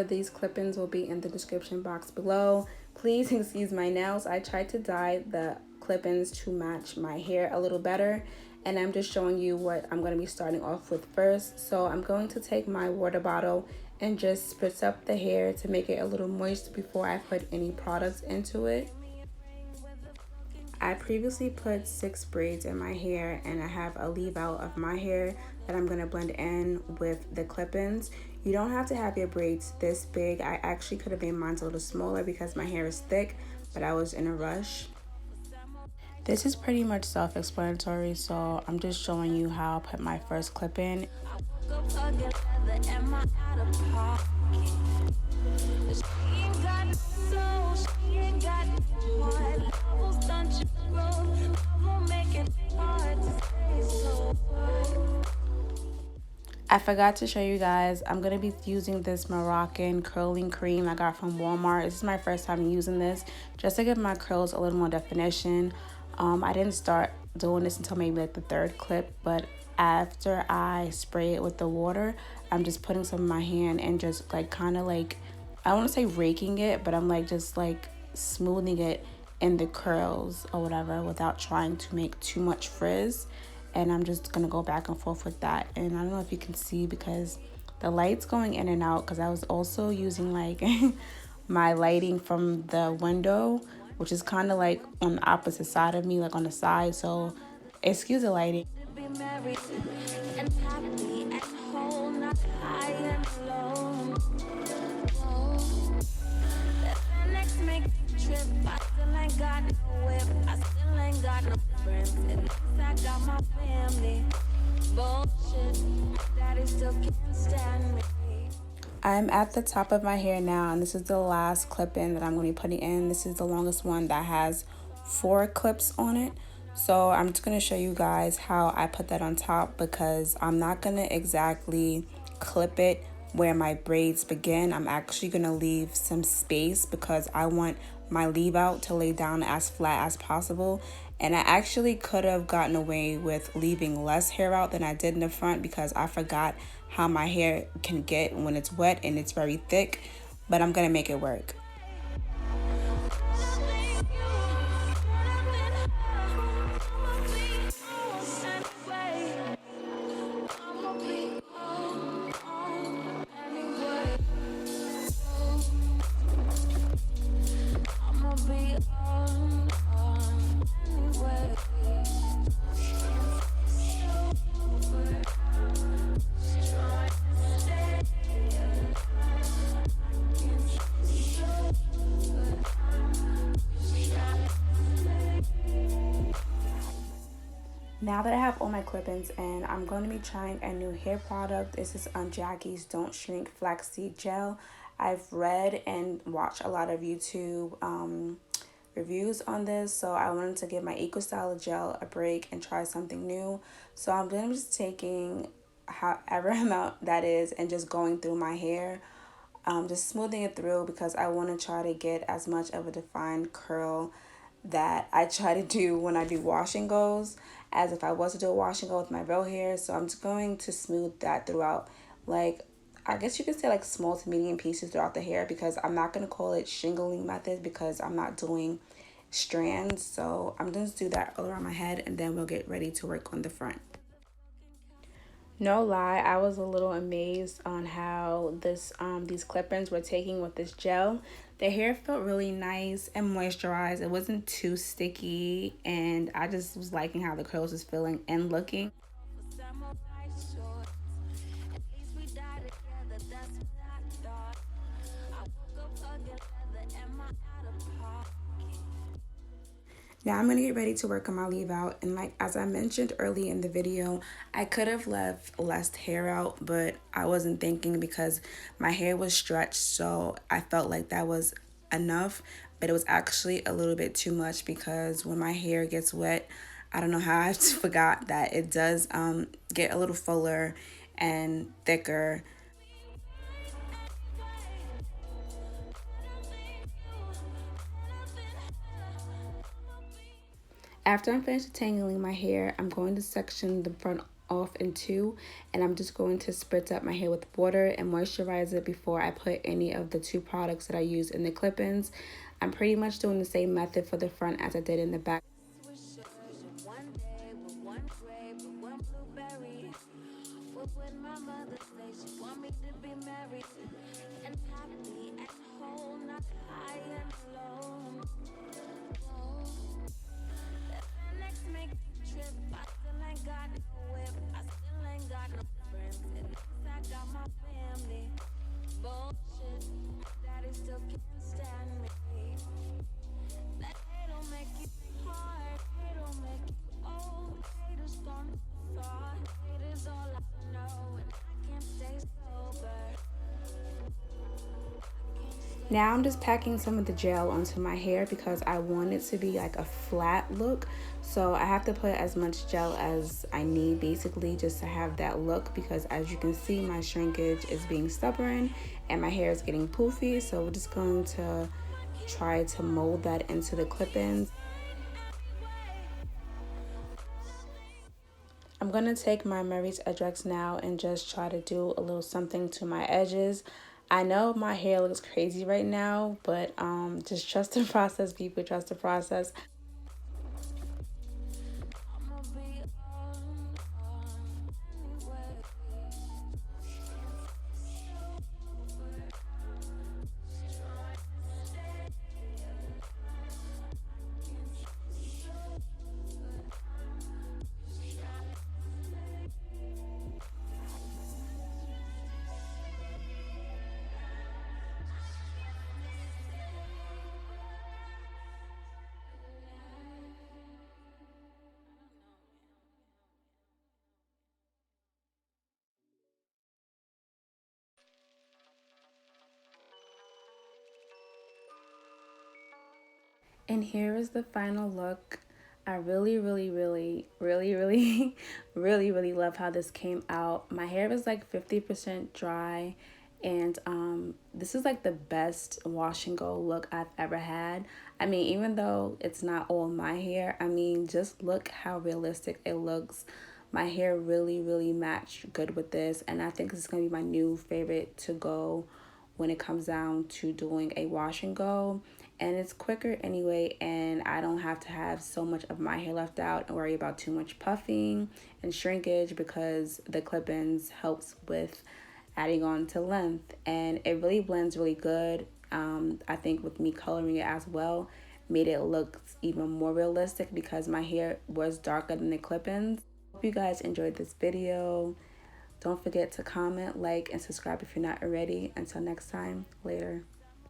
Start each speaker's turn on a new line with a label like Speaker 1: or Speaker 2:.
Speaker 1: for these clip-ins will be in the description box below. Please excuse my nails. I tried to dye the clip-ins to match my hair a little better, and I'm just showing you what I'm going to be starting off with first. So I'm going to take my water bottle and just spritz up the hair to make it a little moist before I put any products into it. I previously put 6 braids in my hair, and I have a leave out of my hair that I'm going to blend in with the clip-ins. You don't have to have your braids this big. I actually could have made mine a little smaller because my hair is thick, but I was in a rush. This is pretty much self-explanatory, so I'm just showing you how I put my first clip in. I forgot to show you guys, I'm going to be using this Moroccan curling cream I got from Walmart. This is my first time using this, just to give my curls a little more definition. I didn't start doing this until maybe like the 3rd clip, but after I spray it with the water, I'm just putting some in my hand and just like kind of like, I don't want to say raking it, but I'm like just like smoothing it in the curls or whatever without trying to make too much frizz. And I'm just gonna go back and forth with that. And I don't know if you can see because the light's going in and out, because I was also using like my lighting from the window, which is kind of like on the opposite side of me, like on the side, so excuse the lighting. I'm at the top of my hair now, and this is the last clip in that I'm going to be putting in. This is the longest one that has 4 clips on it. So I'm just going to show you guys how I put that on top, because I'm not going to exactly clip it where my braids begin. I'm actually going to leave some space because I want my leave out to lay down as flat as possible. And I actually could have gotten away with leaving less hair out than I did in the front, because I forgot how my hair can get when it's wet and it's very thick, but I'm gonna make it work. Now that I have all my clip-ins in, I'm going to be trying a new hair product. This is Jackie's Don't Shrink Flaxseed Gel. I've read and watched a lot of YouTube reviews on this, so I wanted to give my EcoStyle gel a break and try something new. So I'm going to be just taking however amount that is and just going through my hair, just smoothing it through, because I want to try to get as much of a defined curl that I try to do when I do wash and goes, as if I was to do a wash and go with my real hair. So I'm just going to smooth that throughout, like I guess you could say like small to medium pieces throughout the hair, because I'm not going to call it shingling method because I'm not doing strands. So I'm going to do that all around my head, and then we'll get ready to work on the front. No lie, I was a little amazed on how these clip-ins were taking with this gel. The hair felt really nice and moisturized. It wasn't too sticky, and I just was liking how the curls was feeling and looking. Now I'm going to get ready to work on my leave out, and like as I mentioned early in the video, I could have left less hair out, but I wasn't thinking because my hair was stretched, so I felt like that was enough. But it was actually a little bit too much, because when my hair gets wet, I don't know how I forgot that it does get a little fuller and thicker. After I'm finished detangling my hair, I'm going to section the front off in two, and I'm just going to spritz up my hair with water and moisturize it before I put any of the two products that I use in the clip-ins. I'm pretty much doing the same method for the front as I did in the back. Now I'm just packing some of the gel onto my hair because I want it to be like a flat look. So I have to put as much gel as I need basically just to have that look, because as you can see my shrinkage is being stubborn and my hair is getting poofy. So we're just going to try to mold that into the clip-ins. I'm going to take my Mary's Edgex now and just try to do a little something to my edges. I know my hair looks crazy right now, but just trust the process, people. Trust the process. And here is the final look. I really love how this came out. My hair was like 50% dry, and this is like the best wash and go look I've ever had. I mean, even though it's not all my hair, I mean, just look how realistic it looks. My hair really matched good with this, and I think this is gonna be my new favorite to go when it comes down to doing a wash and go. And it's quicker anyway, and I don't have to have so much of my hair left out and worry about too much puffing and shrinkage, because the clip-ins helps with adding on to length, and it really blends really good. I think with me coloring it as well made it look even more realistic because my hair was darker than the clip-ins. Hope you guys enjoyed this video. Don't forget to comment, like, and subscribe if you're not already. Until next time, later.